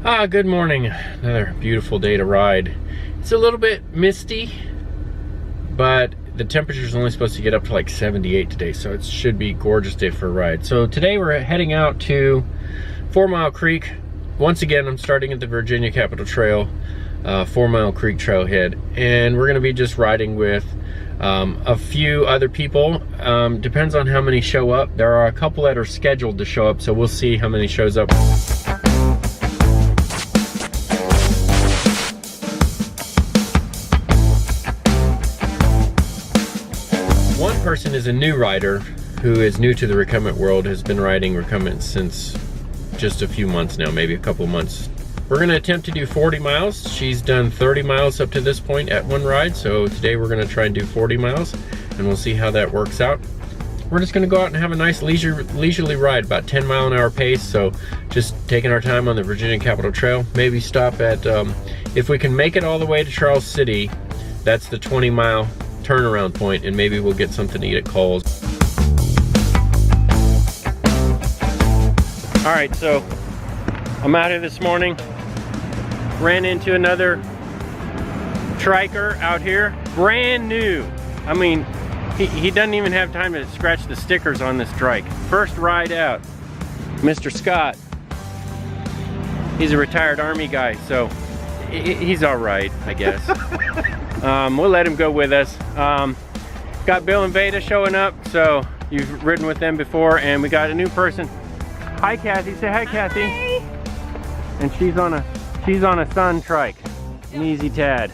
Good morning. Another beautiful day to ride. It's a little bit misty, but the temperature is only supposed to get up to like 78 today, so it should be a gorgeous day for a ride. So today we're heading out to 4 Mile Creek. Once again, I'm starting at the Virginia Capitol Trail, 4 Mile Creek trailhead, and we're gonna be just riding with a few other people. Depends on how many show up. There are a couple that are scheduled to show up, so we'll see how many shows up. One person is a new rider who is new to the recumbent world, has been riding recumbents since just a few months now, maybe a couple months. We're gonna attempt to do 40 miles. She's done 30 miles up to this point at one ride, so today we're gonna try and do 40 miles, and we'll see how that works out. We're just gonna go out and have a nice leisurely ride, about 10-mile-an-hour pace, so just taking our time on the Virginia Capitol Trail. Maybe stop at, if we can make it all the way to Charles City, that's the 20-mile turnaround point, and maybe we'll get something to eat at Cole's. All right, so I'm out here this morning. Ran into another Triker out here, brand new. I mean, he doesn't even have time to scratch the stickers on this Trike. First ride out, Mr. Scott. He's a retired Army guy, so he's all right, I guess. We'll let him go with us. Got Bill and Veda showing up, so you've ridden with them before, and we got a new person. Hi, Kathy. Say hi, Kathy. Hi. And she's on a Sun Trike, an Easy Tad.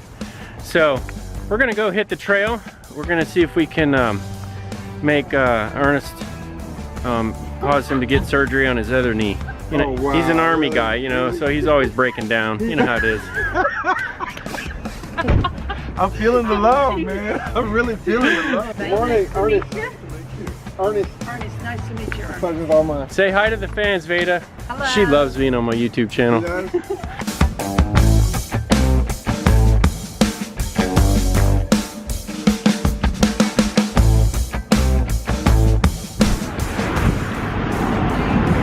So we're gonna go hit the trail. We're gonna see if we can make Ernest cause him to get surgery on his other knee. You know, wow, he's an Army guy, you know, so he's always breaking down. You know how it is. I'm feeling the love, man. I'm really feeling the love. Nice Morning, to meet Ernest. you. Ernest. Ernest, nice to meet you, Ernest. Pleasure's all mine. Say hi to the fans, Veda. Hello. She loves being on my YouTube channel.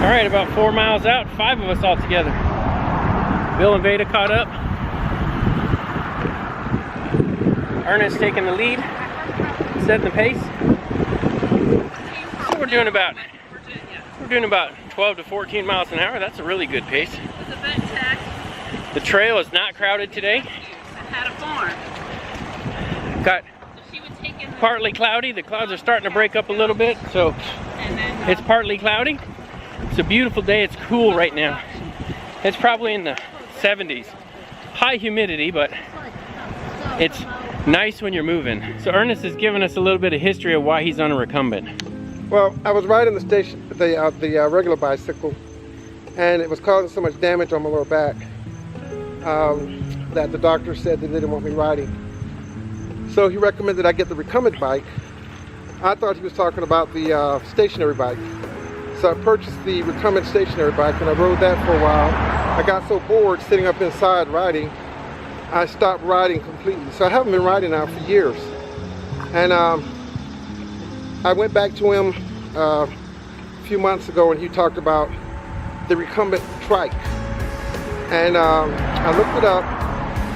All right, about 4 miles out, 5 of us all together. Bill and Veda caught up. Ernest taking the lead, setting the pace. So we're doing about 12 to 14 miles an hour. That's a really good pace. It's a vet tech. The trail is not crowded today. I had a farm. Got So she was taking the, partly cloudy. The clouds are starting to break up a little bit, so and then it's partly cloudy. It's a beautiful day. It's cool right now. It's probably in the 70s. High humidity, but it's nice when you're moving. So Ernest has given us a little bit of history of why he's on a recumbent. Well, I was riding the regular bicycle, and it was causing so much damage on my lower back that the doctor said that they didn't want me riding. So he recommended I get the recumbent bike. I thought he was talking about the stationary bike. So I purchased the recumbent stationary bike, and I rode that for a while. I got so bored sitting up inside riding, I stopped riding completely. So I haven't been riding now for years. And I went back to him a few months ago, and he talked about the recumbent Trike. And I looked it up,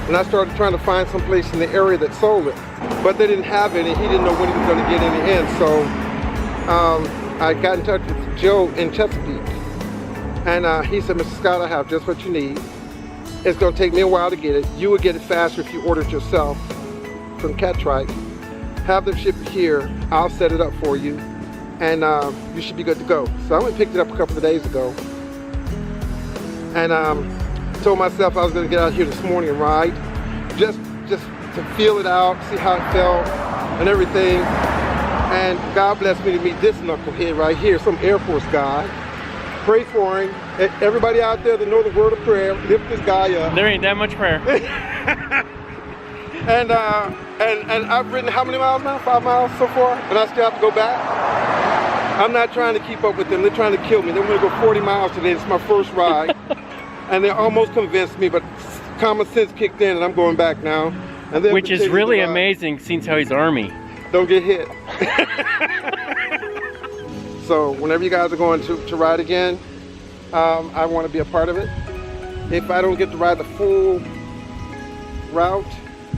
and I started trying to find some place in the area that sold it. But they didn't have any. He didn't know when he was going to get any in. So I got in touch with Joe in Chesapeake. And he said, Mr. Scott, I have just what you need. It's going to take me a while to get it. You would get it faster if you order it yourself from Cat Trike. Have them ship it here. I'll set it up for you, and you should be good to go. So I went and picked it up a couple of days ago, and told myself I was going to get out here this morning and ride, just to feel it out, see how it felt, and everything. And God blessed me to meet this knucklehead right here, some Air Force guy. Pray for him. Everybody out there that know the word of prayer, lift this guy up. There ain't that much prayer. And I've ridden how many miles now? 5 miles so far, and I still have to go back. I'm not trying to keep up with them. They're trying to kill me. They want to go 40 miles today. It's my first ride, and they almost convinced me, but common sense kicked in, and I'm going back now. And which is really amazing, since how he's Army. Don't get hit. So whenever you guys are going to ride again, I want to be a part of it. if I don't get to ride the full route,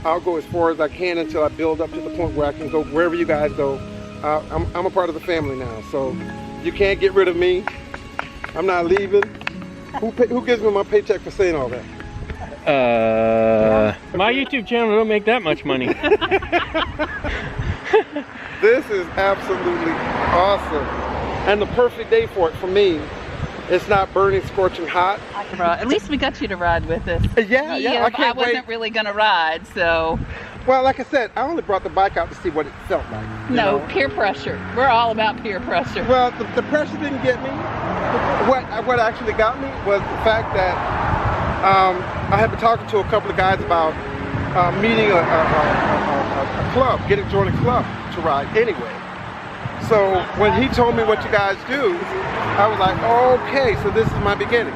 I'll go as far as I can until I build up to the point where I can go wherever you guys go. I'm a part of the family now, so you can't get rid of me. I'm not leaving. Who gives me my paycheck for saying all that? My YouTube channel don't make that much money. This is absolutely awesome. And the perfect day for it for me. It's not burning, scorching hot. At least we got you to ride with us. Yeah, I can't wait. I wasn't really gonna ride, so. Well, like I said, I only brought the bike out to see what it felt like. No, peer pressure. We're all about peer pressure. Well, the pressure didn't get me. What actually got me was the fact that I had been talking to a couple of guys about meeting a club, getting join a club to ride anyway. So when he told me what you guys do, I was like, okay, so this is my beginning.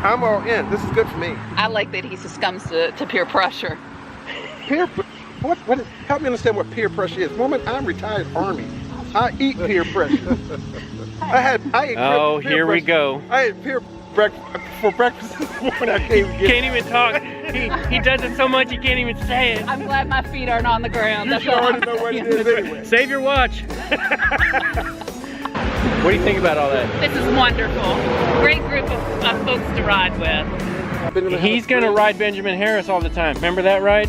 I'm all in. This is good for me. I like that he succumbs to peer pressure. Help me understand what peer pressure is. Woman, I'm retired Army. I eat peer pressure. I ate peer here we go. I ate peer for breakfast this morning. I can't even talk. He does it so much he can't even say it. I'm glad my feet aren't on the ground. You already know what it is anyway. Save your watch. What do you think about all that? This is wonderful. Great group of folks to ride with. He's going to ride Benjamin Harris all the time. Remember that ride?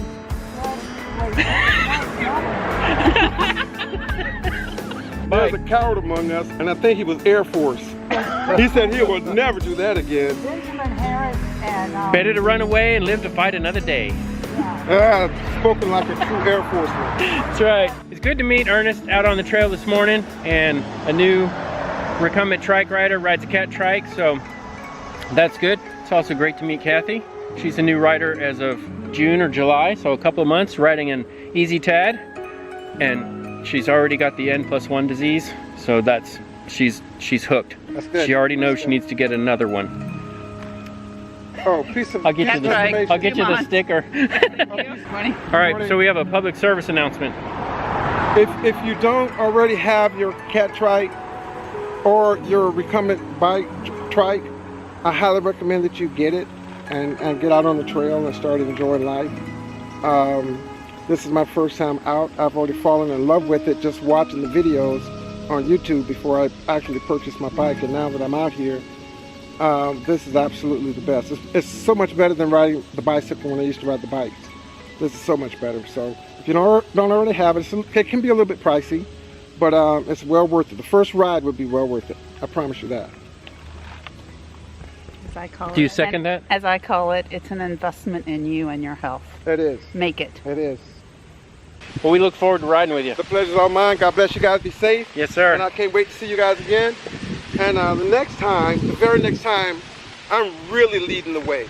There's a coward among us, and I think he was Air Force. He said he would never do that again. Benjamin Harris and... Better to run away and live to fight another day. Spoken like a true Air Forceman. That's right. It's good to meet Ernest out on the trail this morning, and a new recumbent trike rider rides a cat trike, so that's good. It's also great to meet Kathy. She's a new rider as of June or July, so a couple of months riding an Easy Tad, and she's already got the N+1 disease, so she's hooked. That's good. She already knows she needs to get another one. Oh, piece of I'll get you the sticker. All right, so we have a public service announcement. If you don't already have your cat trike or your recumbent bike trike, I highly recommend that you get it and get out on the trail and start enjoying life. This is my first time out. I've already fallen in love with it just watching the videos on YouTube before I actually purchased my bike, and now that I'm out here, this is absolutely the best. It's so much better than riding the bicycle when I used to ride the bikes. This is so much better. So if you don't already have it, it can be a little bit pricey, but it's well worth it. The first ride would be well worth it. I promise you that. As I call it. Do you second that? As I call it, it's an investment in you and your health. It is. Make it. It is. Well, we look forward to riding with you. The pleasure's all mine. God bless you guys. Be safe. Yes, sir. And I can't wait to see you guys again. And the very next time, I'm really leading the way.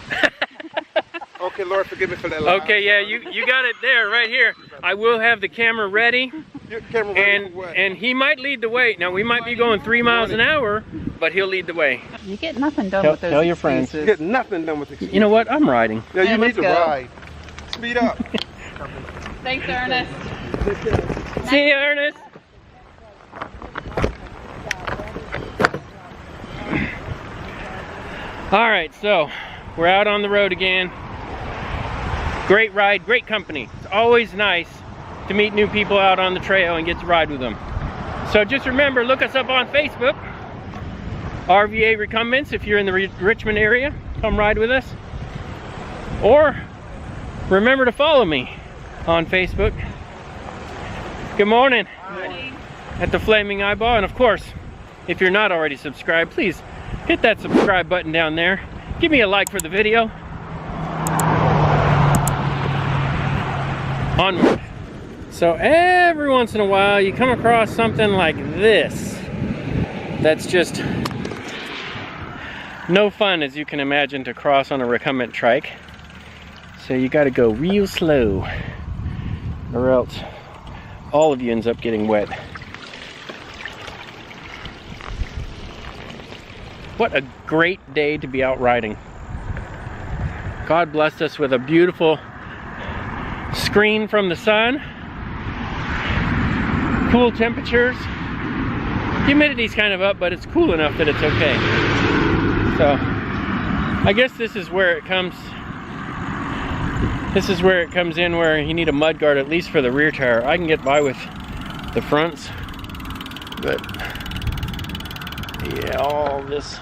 Okay, Lord, forgive me for that lie. Okay, yeah, you got it there, right here. I will have the camera ready. Your camera ready for what? And he might lead the way. Now, we might be going 3 miles an hour, but he'll lead the way. You get nothing done with those Tell your friends. You get nothing done with excuses. You know what? I'm riding. Yeah, you need let's to go. ride. Speed up. Thanks, Ernest. See you, Ernest. All right, so we're out on the road again. Great ride, great company. It's always nice to meet new people out on the trail and get to ride with them. So just remember, look us up on Facebook, RVA Recumbents, if you're in the Richmond area, come ride with us. Or remember to follow me on Facebook. Good morning. Good morning. At the Flaming Eyeball, and of course, if you're not already subscribed, please hit that subscribe button down there. Give me a like for the video. Onward. So every once in a while you come across something like this that's just no fun, as you can imagine, to cross on a recumbent trike. So you got to go real slow, or else all of you ends up getting wet. What a great day to be out riding. God blessed us with a beautiful screen from the sun, cool temperatures. Humidity's kind of up, but it's cool enough that it's okay. So I guess this is where it comes. This is where it comes in, where you need a mud guard, at least for the rear tire. I can get by with the fronts, but yeah, all this.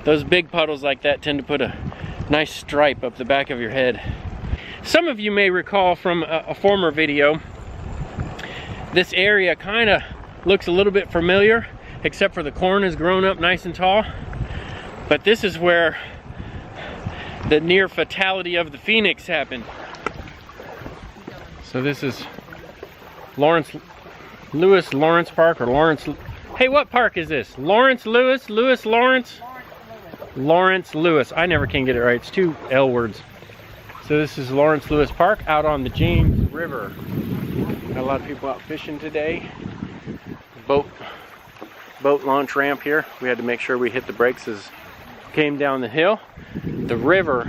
Those big puddles like that tend to put a nice stripe up the back of your head. Some of you may recall from a former video, this area kind of looks a little bit familiar, except for the corn has grown up nice and tall. But this is where the near fatality of the Phoenix happened. So this is Lawrence Park, or Lawrence. Hey, what park is this? Lawrence Lewis? Lawrence Lewis. I never can get it right. It's two L words. So this is Lawrence Lewis Park out on the James River. Got a lot of people out fishing today. Boat launch ramp here. We had to make sure we hit the brakes as came down the hill. The river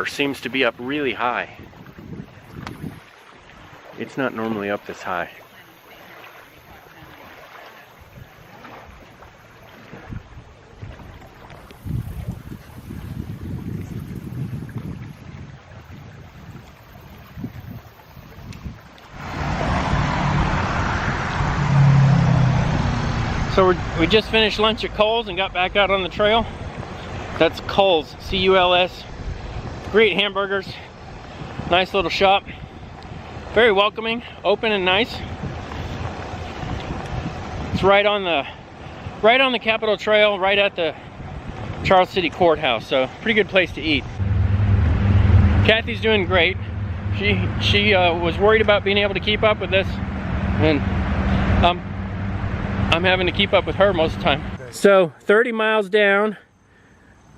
seems to be up really high. It's not normally up this high. So we just finished lunch at Cole's and got back out on the trail. That's Cole's, C-U-L-S. Great hamburgers. Nice little shop. Very welcoming, open and nice. It's right on the Capitol Trail, right at the Charles City Courthouse. So pretty good place to eat. Kathy's doing great. She was worried about being able to keep up with this, and I'm having to keep up with her most of the time. So 30 miles down,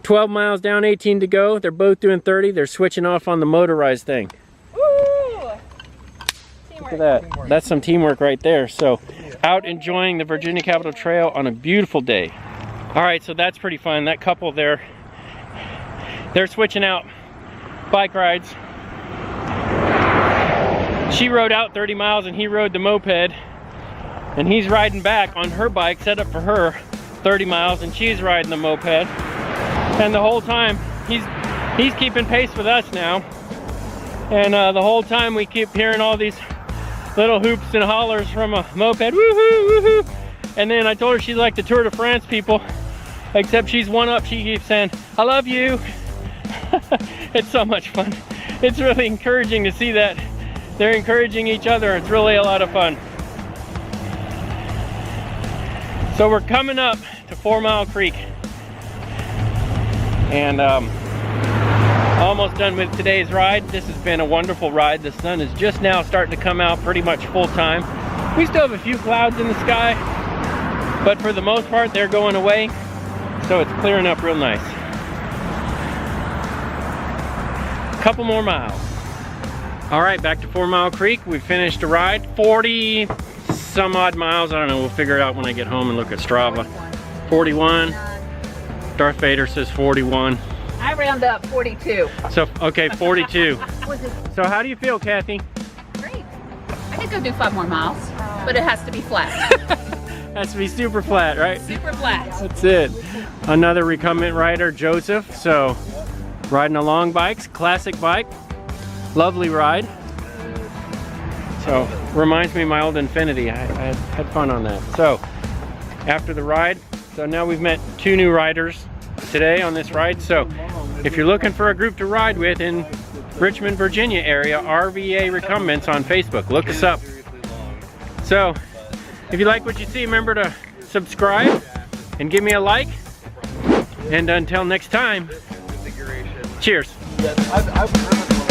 12 miles down, 18 to go. They're both doing 30. They're switching off on the motorized thing. Woo! Look at that. That's some teamwork right there. So out enjoying the Virginia Capitol Trail on a beautiful day. All right, so that's pretty fun. That couple there, they're switching out bike rides. She rode out 30 miles and he rode the moped. And he's riding back on her bike, set up for her, 30 miles, and she's riding the moped. And the whole time, he's keeping pace with us now. And the whole time we keep hearing all these little hoops and hollers from a moped, woohoo, woohoo. And then I told her she's like the Tour de France people, except she's one up. She keeps saying, I love you. It's so much fun. It's really encouraging to see that they're encouraging each other. It's really a lot of fun. So we're coming up to 4 Mile Creek, and almost done with today's ride. This has been a wonderful ride. The sun is just now starting to come out pretty much full time. We still have a few clouds in the sky, but for the most part they're going away, so it's clearing up real nice. A couple more miles. All right, back to 4 Mile Creek. We finished a ride, 40 some odd miles. I don't know, we'll figure it out when I get home and look at Strava. 41. Darth Vader says 41. I round up 42. So, okay, 42. So how do you feel, Kathy? Great. I could go do 5 more miles, but it has to be flat. Has to be super flat, right? Super flat. That's it. Another recumbent rider, Joseph. So, riding along bikes, classic bike. Lovely ride. So, reminds me of my old Infinity. I had fun on that. So, after the ride, so now we've met 2 new riders today on this ride. So, if you're looking for a group to ride with in Richmond, Virginia area, RVA Recumbents on Facebook. Look us up. So, if you like what you see, remember to subscribe and give me a like. And until next time, cheers. Yes, I've driven